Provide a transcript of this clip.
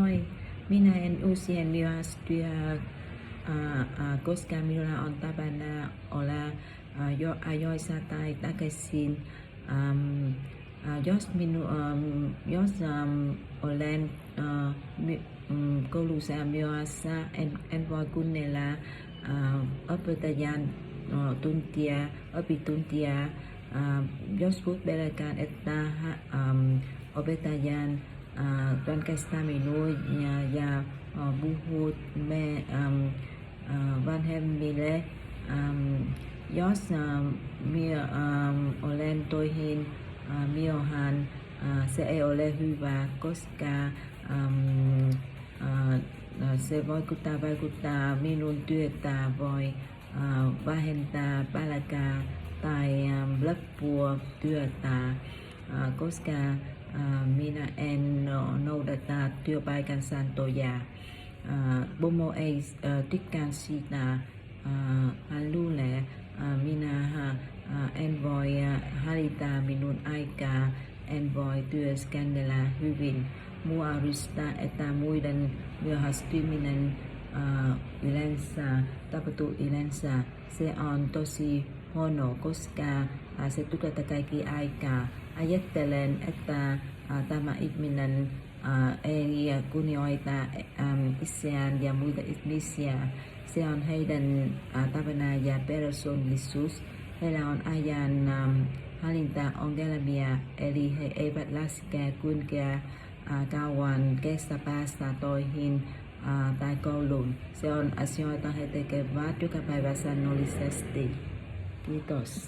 Hanoi, mina en uusien myöhästyä koska minulla on tapana olla jo ajoissa tai takaisin. Jos olen koulussa myöhässä, en voi kuunnella opettajan oppituntia. Joskus pelkään, että opettajan rankaisee minua ja puhuu vanhemmille. Jos minä olen töihin myöhään, se ei ole hyvä, koska se vaikuttaa minun työtä, voi vähentää palkkaa tai loppua työtä, koska minä en noudata työpaikan sääntöjä. Pomo ei tykkää siitä. Hän luulee, minä en voi hallita minun aikaa, en voi työskennellä hyvin. Mua ärsyttää, että muiden myöhästyminen tapahtuu yleensä. Se on tosi huono, koska se tukee kaikki aikaa. Ajattelen, että tämä ihminen ei kunnioita itseään ja muita ihmisiä. Se on heidän tapana ja persoonallisuus. Heillä on ajan hallintaongelmia, eli he eivät laske kuinka kauan kestää päästä töihin tai kouluun. Se on asioita he tekevät joka päivä säännöllisesti. Kiitos.